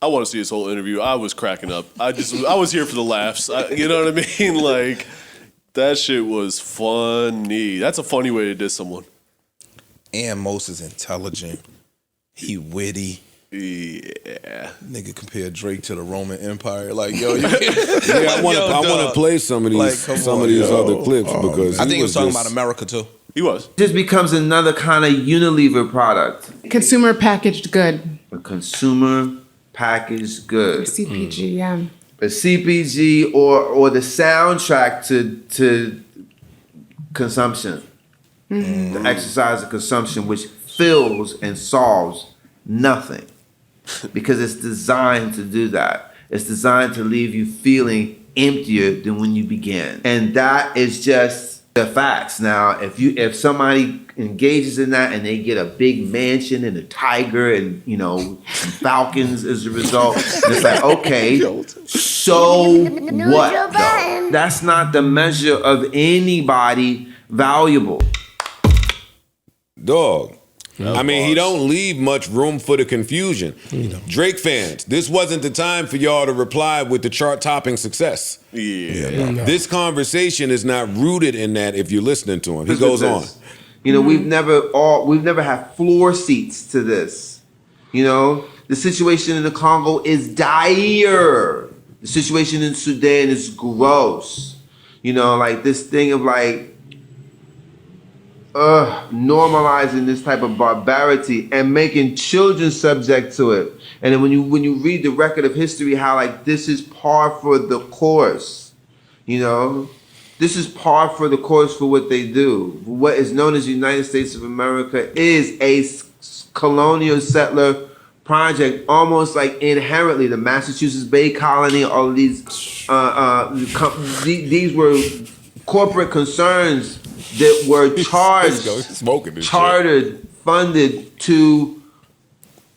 I want to see his whole interview. I was cracking up. I was here for the laughs. You know what I mean? Like, that shit was funny. That's a funny way to diss someone. And Mos is intelligent. He witty. Yeah. Nigga compared Drake to the Roman Empire. Like, yo, you I want to play some of these other clips because I think he was talking about America too. He was. Just becomes another kind of Unilever product. Consumer packaged good. A consumer packaged good. CPG, yeah. A CPG or the soundtrack to consumption. The exercise of consumption, which fills and solves nothing. Because it's designed to do that. It's designed to leave you feeling emptier than when you began. And that is just the facts. Now, if somebody engages in that and they get a big mansion and a tiger and, some falcons as a result, it's like, okay, so what though? That's not the measure of anybody valuable. Dog. I mean, he don't leave much room for the confusion. Drake fans, this wasn't the time for y'all to reply with the chart-topping success. Yeah. This conversation is not rooted in that if you're listening to him. He goes on. We've never had floor seats to this. The situation in the Congo is dire. The situation in Sudan is gross. Like this thing of like normalizing this type of barbarity and making children subject to it. And then when you read the record of history, how like this is par for the course, this is par for the course for what they do. What is known as the United States of America is a colonial settler project, almost like inherently the Massachusetts Bay Colony. All of these these were corporate concerns that were chartered, funded to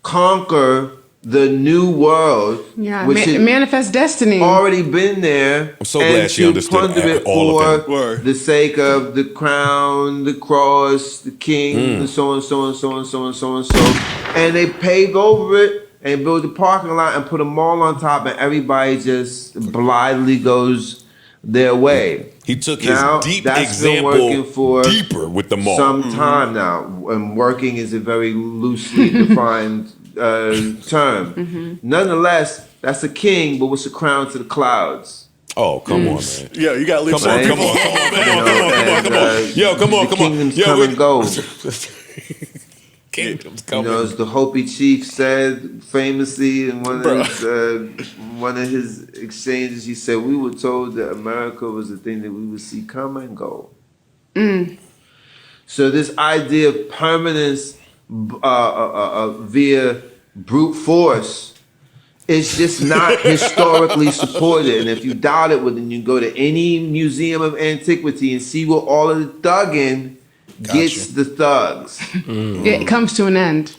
conquer the new world. Yeah, which manifest destiny. Already been there. I'm so glad she understood it all of for them. the sake of the crown, the cross, the king, and so on, so on, so on, so on, so on, so. And they paved over it and built the parking lot and put a mall on top, and everybody just blithely goes their way. He took his deep example deeper with the mall. Some time now, and working is a very loosely defined term. Nonetheless, that's a king, but what's the crown to the clouds? Oh, come on, man. Yeah, you got to leave come on. Yo, come on. Kingdoms come and go. Kingdoms coming. As the Hopi chief said famously in one of his exchanges, he said, "We were told that America was the thing that we would see come and go." So this idea of permanence via brute force is just not historically supported. And if you doubt it, well, then you go to any museum of antiquity and see where all of the thugging gets the thugs. It comes to an end.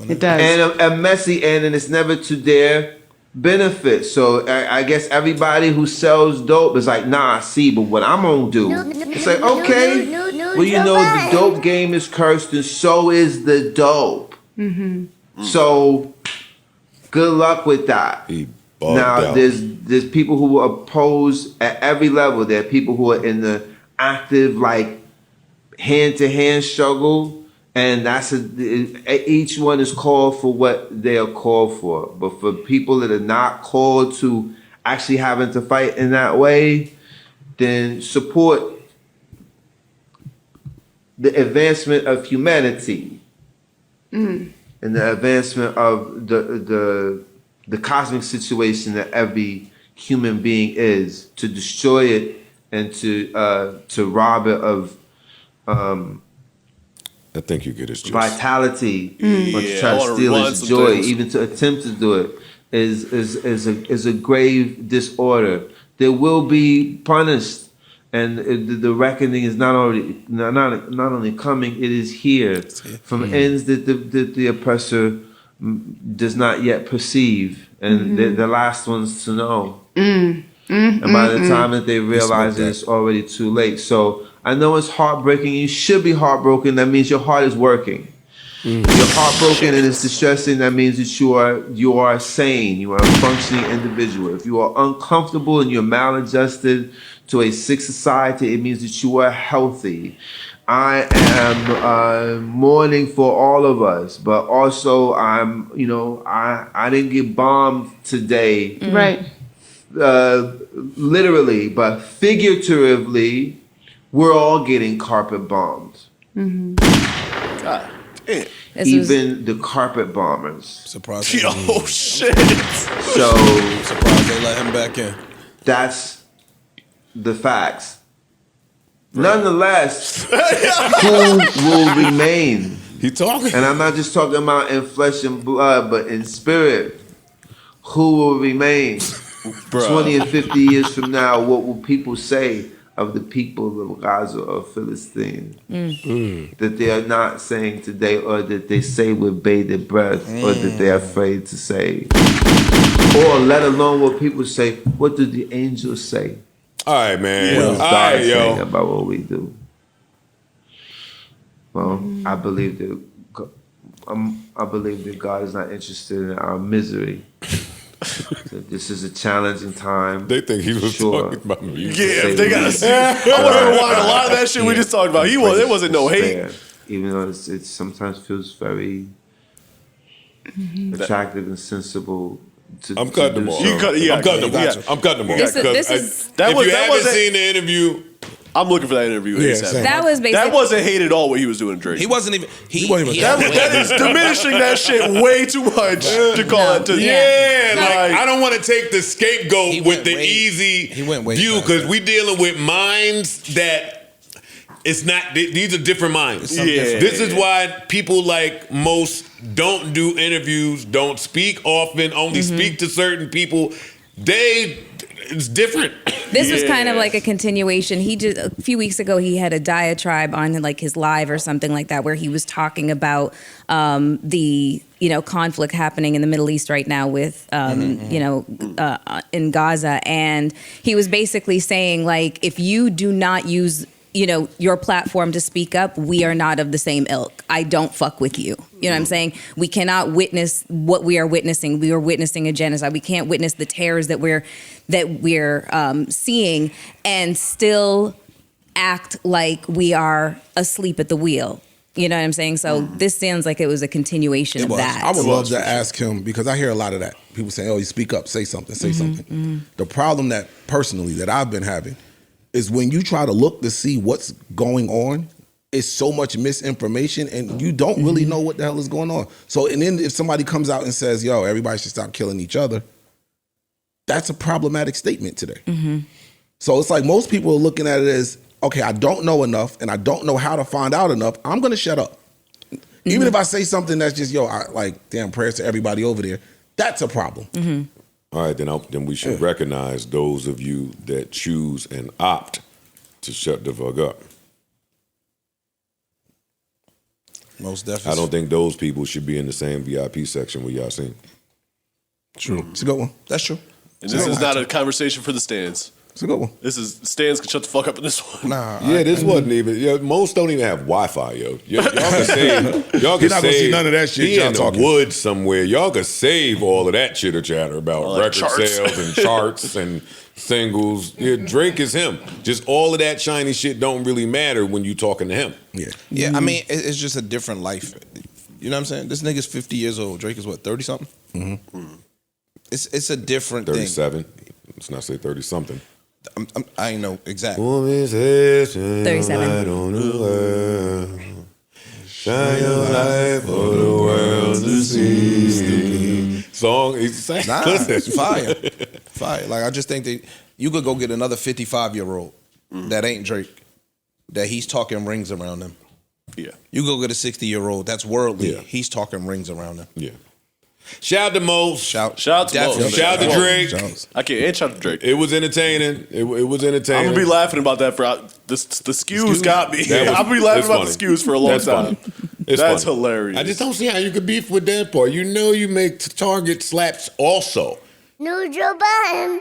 It does. And a messy end, and it's never to their benefit. So I guess everybody who sells dope is like, nah, see, but what I'm gonna do. It's like, okay, well, the dope game is cursed, and so is the dope. So good luck with that. Now, there's people who oppose at every level. There are people who are in the active, like, hand-to-hand struggle, and each one is called for what they are called for. But for people that are not called to actually having to fight in that way, then support the advancement of humanity and the advancement of the cosmic situation that every human being is, to destroy it and to rob it of I think you get his gist. Vitality, or to try to steal his joy, even to attempt to do it, is a grave disorder. There will be punished, and the reckoning is not only coming, it is here from ends that the oppressor does not yet perceive, and they're the last ones to know. And by the time that they realize it, it's already too late. So I know it's heartbreaking. You should be heartbroken. That means your heart is working. You're heartbroken and it's distressing. That means that you are sane. You are a functioning individual. If you are uncomfortable and you're maladjusted to a sick society, it means that you are healthy. I am mourning for all of us, but also I didn't get bombed today, Right. literally, but figuratively, we're all getting carpet bombed. God damn. Even the carpet bombers. Surprised. Yo, shit. So Surprised they let him back in. that's the facts. Nonetheless, who will remain? He talking. And I'm not just talking about in flesh and blood, but in spirit. Who will remain? 20 and 50 years from now, what will people say of the people of Gaza or Philistine that they are not saying today, or that they say with bated breath, or that they're afraid to say? Or let alone what people say, what do the angels say? All right, man. What All is God right, saying yo. about what we do? Well, I believe that God is not interested in our misery. So this is a challenging time. They think he was talking about me. Yeah, they got to I want to rewind a lot of that shit we just talked about. There wasn't no hate. Even though it sometimes feels very attractive and sensible. I'm cutting them off. You cut- yeah, I'm cutting them yeah. off. I'm cutting them off. This is- this Because is- That if was- you that haven't wasn't- seen the interview, I'm looking for that interview. Yeah, ASAP. same. That was basically. That wasn't hate at all what he was doing to Drake. He wasn't even. He that is diminishing that shit way too much to call it to. yeah, No. like I don't want to take the scapegoat He with went the way- easy he went way view past because that. we dealing with minds that it's not. These are different minds. something different. This is why people like Mos don't do interviews, don't speak often, only speak to certain people. It's different. This was kind of Yeah. like a continuation. He just a few weeks ago he had a diatribe on like his live or something like that, where he was talking about the conflict happening in the Middle East right now with in Gaza, and he was basically saying like, if you do not use your platform to speak up, we are not of the same ilk. I don't fuck with you. You know what I'm saying? We cannot witness what we are witnessing. We are witnessing a genocide. We can't witness the terrors that we're seeing and still act like we are asleep at the wheel. You know what I'm saying? So this sounds like it was a continuation of that. I would love to ask him, because I hear a lot of that. People say, "Oh, you speak up, say something, say something." The problem that personally that I've been having is when you try to look to see what's going on, it's so much misinformation and you don't really know what the hell is going on. So, and then if somebody comes out and says, "Yo, everybody should stop killing each other," that's a problematic statement today. So it's like most people are looking at it as, okay, I don't know enough and I don't know how to find out enough. I'm going to shut up. Even if I say something that's just, damn, prayers to everybody over there, that's a problem. All right, then we should recognize those of you that choose and opt to shut the fuck up. Most Def. I don't think those people should be in the same VIP section with Yasiin. True. It's a good one. That's true. And this is not a conversation for the stands. It's a good one. This is stands can shut the fuck up in this one. Nah. Yeah, this wasn't even. Most don't even have Wi-Fi, yo. Y'all can save. Y'all can You're not gonna save. see none of that shit He y'all in the talking. woods somewhere. Y'all could save all of that chitter chatter about All that record charts. sales and charts and singles. Yeah, Drake is him. Just all of that shiny shit don't really matter when you talking to him. Yeah, I mean, it's just a different life. You know what I'm saying? This nigga's 50 years old. Drake is what, 30 something? It's a different 37. Let's not say 30 something. thing. I ain't know exactly. 37. Shine your light for the world to see. Song, Nah, it's fire. Fire. Like, I just think that you could go get another 55-year-old that ain't Drake, that he's talking rings around them. Yeah. You go get a 60-year-old that's worldly. Yeah. He's talking rings around them. Yeah. Shout out to Mos. Shout Shout out to definitely. Mos. Shout out to Drake. I can't. And shout out to Drake. It was entertaining. It was entertaining. I'm gonna be laughing about that for the skews got me. That was- I'll be laughing that's about funny. the skews for a long That's time. funny. It's That's funny. hilarious. I just don't see how you could beef with that part. You know you make Target slaps also. Neutral button.